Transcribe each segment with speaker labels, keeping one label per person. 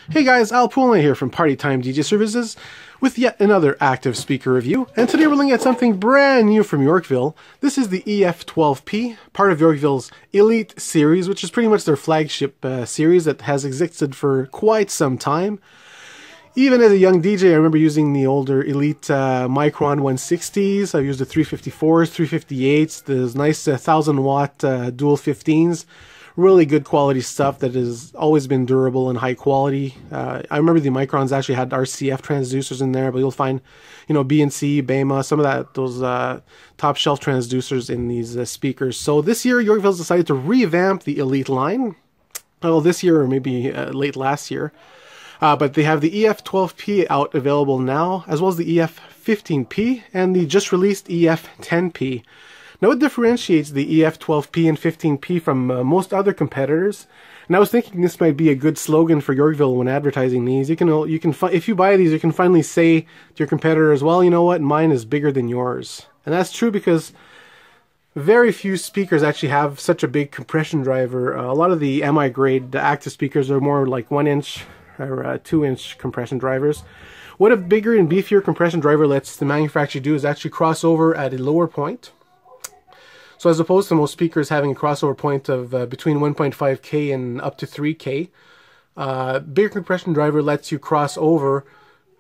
Speaker 1: Hey guys, Al Poolna here from Party Time DJ Services with yet another active speaker review, and today we're looking at something brand new from Yorkville. This is the EF-12P, part of Yorkville's Elite series, which is pretty much their flagship series that has existed for quite some time. Even as a young DJ, I remember using the older Elite Micron 160s. I've used the 354s, 358s, those nice 1000-watt dual 15s. Really good quality stuff that has always been durable and high quality. I remember the Microns actually had RCF transducers in there, but you'll find, you know, BNC, BEMA, some of those top shelf transducers in these speakers. So this year, Yorkville's decided to revamp the Elite line. Well, this year or maybe late last year. But they have the EF-12P out available now, as well as the EF-15P and the just released EF-10P. Now, what differentiates the EF-12P and 15P from most other competitors? And I was thinking this might be a good slogan for Yorkville when advertising these. You can if you buy these, you can finally say to your competitors, well, you know what, mine is bigger than yours. And that's true because very few speakers actually have such a big compression driver. A lot of the MI grade active speakers are more like 1-inch or 2-inch compression drivers. What a bigger and beefier compression driver lets the manufacturer do is actually cross over at a lower point. So as opposed to most speakers having a crossover point of between 1.5K and up to 3K, bigger compression driver lets you cross over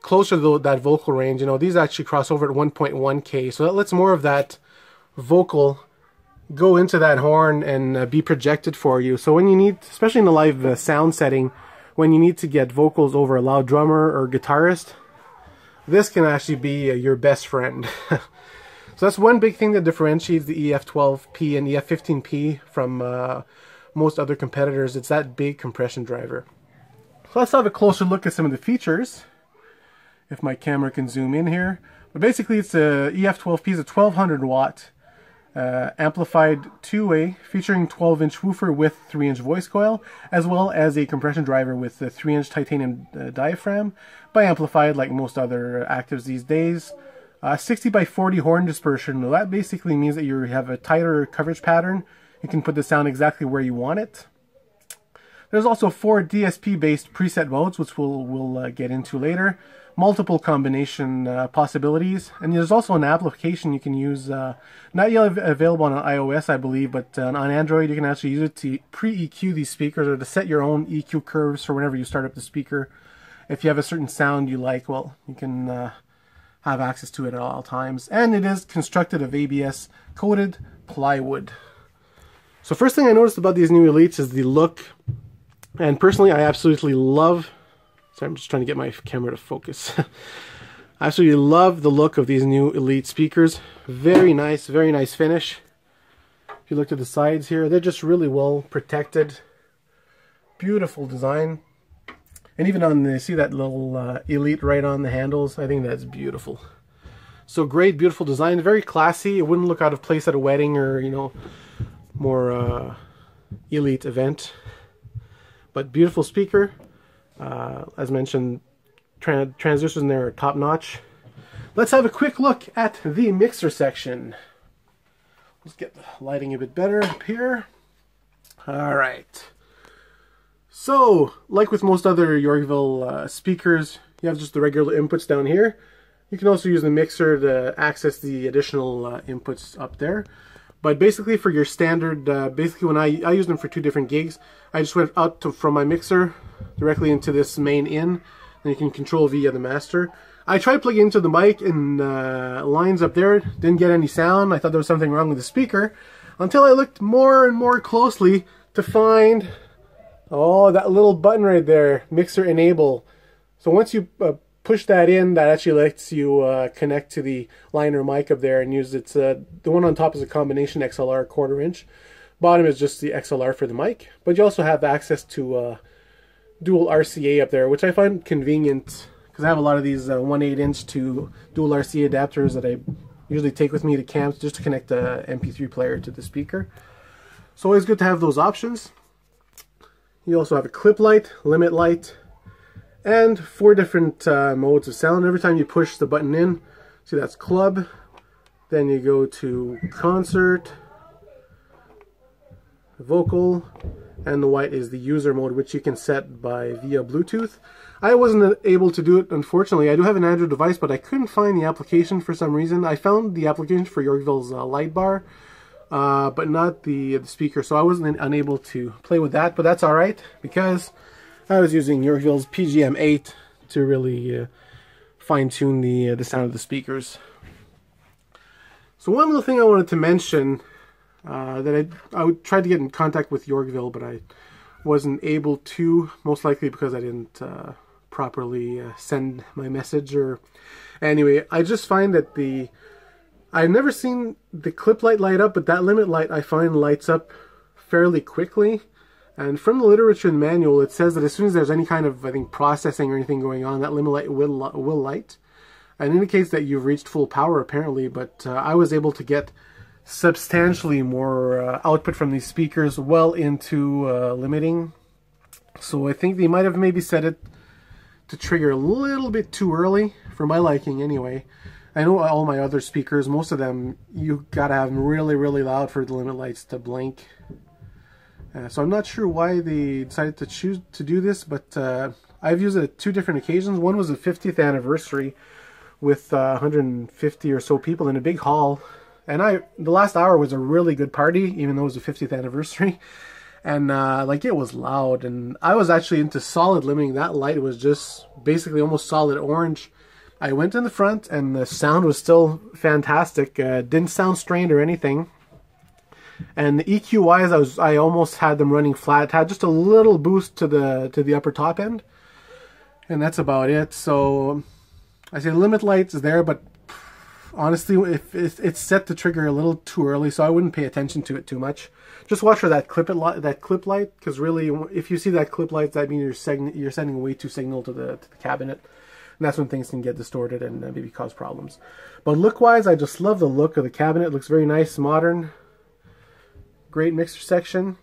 Speaker 1: closer to that vocal range. You know, these actually cross over at 1.1K, so that lets more of that vocal go into that horn and be projected for you. So when you need, especially in a live sound setting, when you need to get vocals over a loud drummer or guitarist, this can actually be your best friend. So that's one big thing that differentiates the EF-12P and EF-15P from most other competitors. It's that big compression driver. So let's have a closer look at some of the features, if my camera can zoom in here. But basically, it's a EF-12P is a 1200 watt amplified two-way featuring 12-inch woofer with 3-inch voice coil, as well as a compression driver with a 3-inch titanium diaphragm, bi-amplified like most other actives these days. 60 by 40 horn dispersion. Well, that basically means that you have a tighter coverage pattern. You can put the sound exactly where you want it. There's also 4 DSP-based preset modes, which we'll get into later. Multiple combination possibilities. And there's also an application you can use, not yet available on iOS, I believe, but on Android you can actually use it to pre-EQ these speakers or to set your own EQ curves for whenever you start up the speaker. If you have a certain sound you like, well, you can have access to it at all times. And it is constructed of ABS coated plywood. So first thing I noticed about these new Elites is the look. And personally, I absolutely love, sorry, I'm just trying to get my camera to focus. I absolutely love the look of these new Elite speakers. Very nice finish. If you look at the sides here, they're just really well protected. Beautiful design. And even on the, see that little Elite right on the handles? I think that's beautiful. So great, beautiful design, very classy. It wouldn't look out of place at a wedding or, you know, more Elite event. But beautiful speaker. As mentioned, transducers in there are top notch. Let's have a quick look at the mixer section. Let's get the lighting a bit better up here. All right. So, like with most other Yorkville speakers, you have just the regular inputs down here. You can also use the mixer to access the additional inputs up there. But basically for your standard, basically when I use them for 2 different gigs, I just went out from my mixer directly into this main in, and you can control via the master. I tried plugging into the mic and lines up there, didn't get any sound. I thought there was something wrong with the speaker, until I looked more and more closely to find, oh, that little button right there, mixer enable. So once you push that in, that actually lets you connect to the liner mic up there and use it. The one on top is a combination XLR 1/4 inch. Bottom is just the XLR for the mic. But you also have access to dual RCA up there, which I find convenient because I have a lot of these 1/8 inch to dual RCA adapters that I usually take with me to camps just to connect the MP3 player to the speaker. So always good to have those options. You also have a clip light, limit light, and 4 different modes of sound. Every time you push the button in, see that's club, then you go to concert, vocal, and the white is the user mode, which you can set via Bluetooth. I wasn't able to do it, unfortunately. I do have an Android device, but I couldn't find the application for some reason. I found the application for Yorkville's light bar, but not the speaker, so I wasn't unable to play with that. But that's all right, because I was using Yorkville's PGM8 to really fine-tune the sound of the speakers. So one little thing I wanted to mention, that I tried to get in contact with Yorkville, but I wasn't able to, most likely because I didn't properly send my message. Or anyway, I just find that I've never seen the clip light up, but that limit light I find lights up fairly quickly. And from the literature and manual, it says that as soon as there's any kind of, I think, processing or anything going on, that limit light will light. And indicates that you've reached full power, apparently. But I was able to get substantially more output from these speakers well into limiting. So I think they might have maybe set it to trigger a little bit too early, for my liking anyway. I know all my other speakers, most of them, you gotta have them really, really loud for the limit lights to blink. So I'm not sure why they decided to choose to do this, but I've used it at 2 different occasions. One was the 50th anniversary with 150 or so people in a big hall. And the last hour was a really good party, even though it was the 50th anniversary. And like, it was loud, and I was actually into solid limiting. That light was just basically almost solid orange. I went in the front, and the sound was still fantastic. Didn't sound strained or anything. And the EQ wise, I almost had them running flat. It had just a little boost to the upper top end, and that's about it. So I say the limit lights is there, but honestly, if it's set to trigger a little too early, so I wouldn't pay attention to it too much. Just watch for that clip light, because really, if you see that clip light, that means you're sending way too signal to the cabinet, and that's when things can get distorted and maybe cause problems. But look-wise, I just love the look of the cabinet. It looks very nice, modern, great mixer section.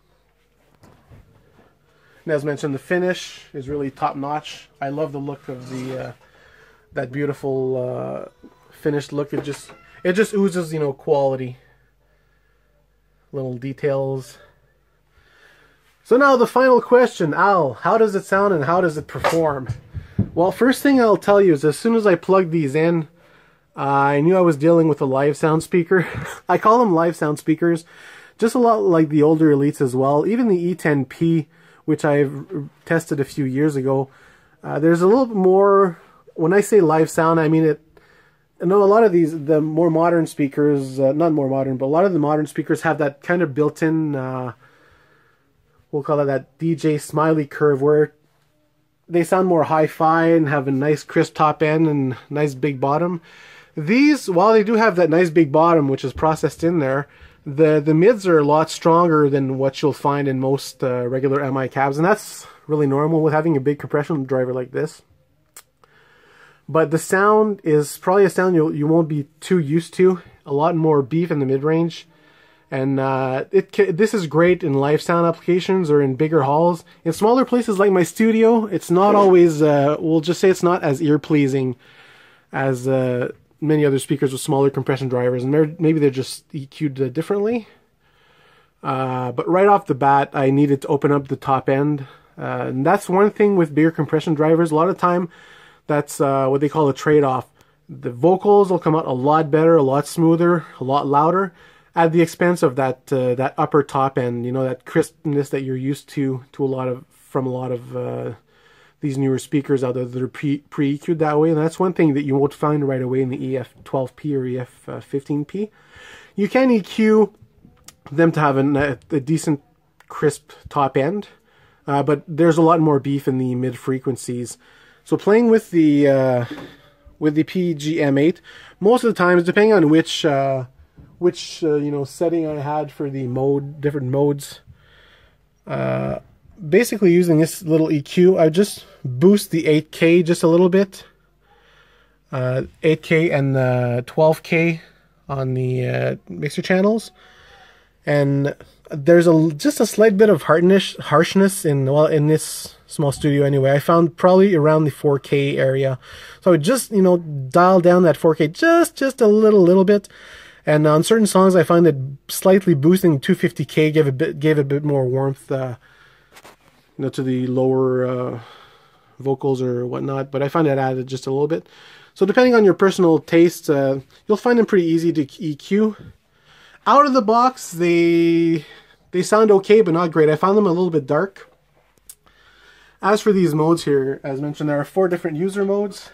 Speaker 1: And as mentioned, the finish is really top-notch. I love the look of that beautiful finished look. It just oozes, quality. Little details. So now the final question, Al, how does it sound and how does it perform? Well, first thing I'll tell you is as soon as I plugged these in, I knew I was dealing with a live sound speaker. I call them live sound speakers, just a lot like the older Elites as well. Even the E10P, which I've tested a few years ago, there's a little bit more. When I say live sound, I mean it. I know a lot of the more modern speakers, not more modern, but a lot of the modern speakers have that kind of built-in, we'll call it that DJ smiley curve, where they sound more hi-fi and have a nice crisp top end and nice big bottom. These, while they do have that nice big bottom, which is processed in there, the mids are a lot stronger than what you'll find in most regular MI cabs, and that's really normal with having a big compression driver like this. But the sound is probably a sound you won't be too used to. A lot more beef in the mid-range. And this is great in live sound applications or in bigger halls. In smaller places like my studio, it's not always, we'll just say it's not as ear-pleasing as many other speakers with smaller compression drivers. And maybe they're just EQ'd differently. But right off the bat, I needed to open up the top end. And that's one thing with bigger compression drivers. A lot of time, that's what they call a trade-off. The vocals will come out a lot better, a lot smoother, a lot louder, at the expense of that upper top end. That crispness that you're used to from a lot of these newer speakers out there that are pre-EQ'd that way. And that's one thing that you won't find right away in the EF-12P or EF-15P. You can EQ them to have a decent, crisp top end, but there's a lot more beef in the mid frequencies. So playing with the PGM8, most of the times, depending on which setting I had for the different modes, basically using this little EQ, I just boost the 8K just a little bit, 8K and 12K on the mixer channels, and there's just a slight bit of harshness in this small studio anyway. I found probably around the 4K area. So I would just, dial down that 4K just a little bit. And on certain songs, I find that slightly boosting 250K gave a bit more warmth you know, to the lower vocals or whatnot, but I find it added just a little bit. So depending on your personal taste, you'll find them pretty easy to EQ. Out of the box, they sound okay, but not great. I found them a little bit dark. As for these modes here, as mentioned, there are 4 different user modes.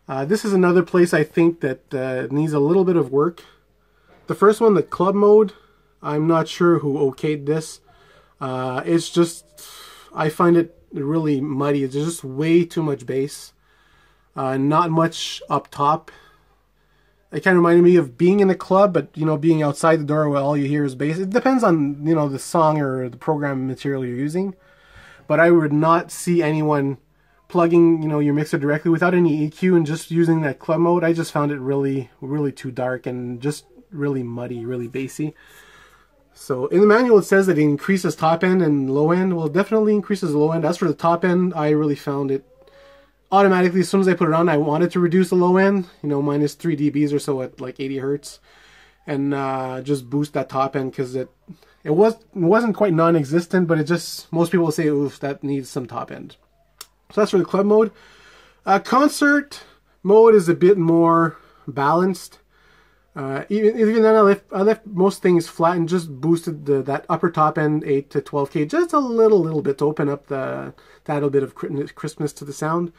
Speaker 1: This is another place I think that needs a little bit of work. The first one, the club mode, I'm not sure who okayed this. It's just, I find it really muddy. There's just way too much bass. Not much up top. It kind of reminded me of being in a club, but, you know, being outside the door where all you hear is bass. It depends on, you know, the song or the program material you're using. But I would not see anyone plugging, you know, your mixer directly without any EQ and just using that club mode. I just found it really, really too dark and just really muddy, really bassy. So in the manual it says that it increases top end and low end. Well, it definitely increases the low end. As for the top end, I really found it automatically, as soon as I put it on, I wanted to reduce the low end, you know, minus 3 dBs or so at like 80 hertz, and just boost that top end, because it wasn't quite non-existent, but it just, most people will say, oof, that needs some top end. So that's for the club mode. Concert mode is a bit more balanced. Even then, I left most things flat and just boosted that upper top end 8 to 12K just a little bit to open up that little bit of crispness to the sound.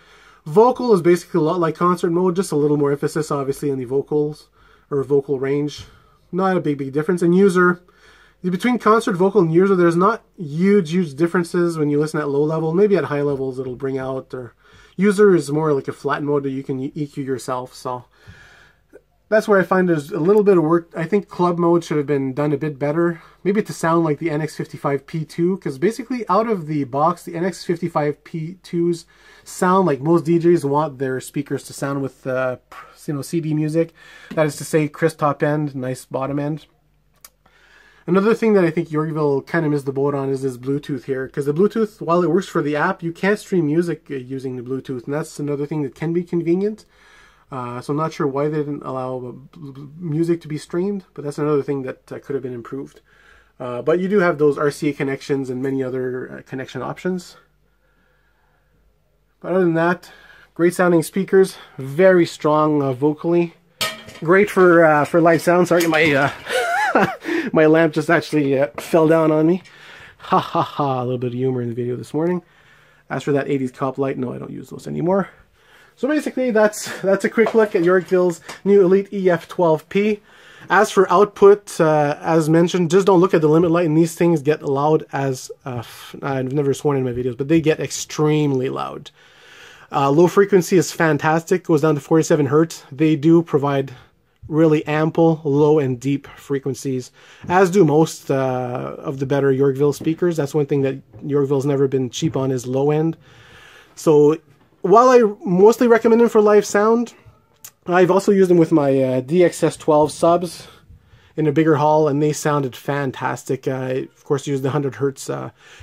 Speaker 1: Vocal is basically a lot like concert mode, just a little more emphasis obviously on the vocals or vocal range. Not a big difference. And user, between concert, vocal, and user, there's not huge differences when you listen at low level. Maybe at high levels it'll bring out, or user is more like a flat mode that you can EQ yourself. So that's where I find there's a little bit of work. I think club mode should have been done a bit better. Maybe to sound like the NX55P2, because basically out of the box, the NX55P2s sound like most DJs want their speakers to sound with, you know, CD music. That is to say, crisp top end, nice bottom end. Another thing that I think Yorkville kind of missed the boat on is this Bluetooth here, because the Bluetooth, while it works for the app, you can't stream music using the Bluetooth, and that's another thing that can be convenient. So I'm not sure why they didn't allow music to be streamed, but that's another thing that could have been improved. But you do have those RCA connections and many other connection options. But other than that, great sounding speakers, very strong vocally, great for live sound. Sorry, my my lamp just actually fell down on me. Ha ha ha! A little bit of humor in the video this morning. As for that 80s cop light, no, I don't use those anymore. So basically, that's a quick look at Yorkville's new Elite EF-12P. As for output, as mentioned, just don't look at the limit light, and these things get loud as, I've never sworn in my videos, but they get extremely loud. Low frequency is fantastic, goes down to 47 Hertz. They do provide really ample low and deep frequencies, as do most of the better Yorkville speakers. That's one thing that Yorkville's never been cheap on, is low end. So while I mostly recommend them for live sound, I've also used them with my DXS12 subs in a bigger hall, and they sounded fantastic. I, of course, used the 100 Hertz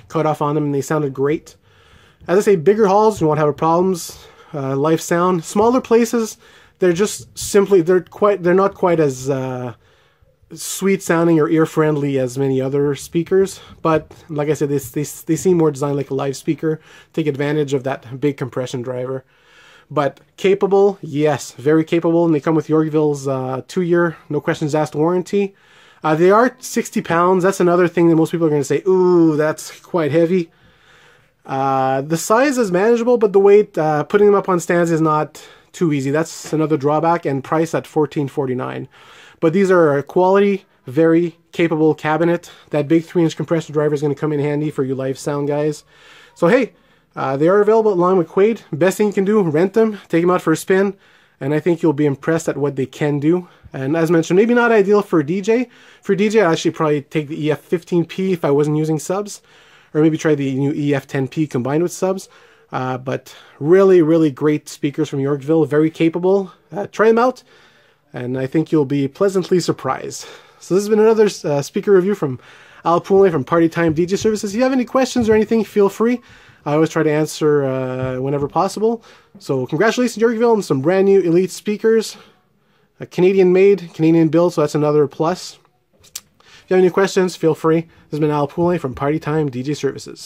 Speaker 1: cutoff on them, and they sounded great. As I say, bigger halls, you won't have problems. Live sound. Smaller places, they're just simply, they're not quite as sweet sounding or ear friendly as many other speakers, but like I said, they seem more designed like a live speaker, take advantage of that big compression driver. But capable, yes, very capable, and they come with Yorkville's 2-year no questions asked warranty. They are 60 pounds. That's another thing that most people are going to say, ooh, that's quite heavy. The size is manageable, but the weight, putting them up on stands is not too easy. That's another drawback, and price at $14.49. But these are a quality, very capable cabinet. That big 3-inch compressor driver is going to come in handy for you live sound guys. So hey, they are available at Long McQuaid. Best thing you can do, rent them, take them out for a spin, and I think you'll be impressed at what they can do. And as mentioned, maybe not ideal for DJ. For DJ, I'd actually probably take the EF-15P if I wasn't using subs, or maybe try the new EF-10P combined with subs. But really great speakers from Yorkville, very capable. Try them out, and I think you'll be pleasantly surprised. So this has been another speaker review from Al Poole from Party Time DJ Services. If you have any questions or anything, feel free. I always try to answer whenever possible. So congratulations, Yorkville, on some brand new Elite speakers. Canadian made, Canadian built, so that's another plus. If you have any questions, feel free. This has been Al Poole from Party Time DJ Services.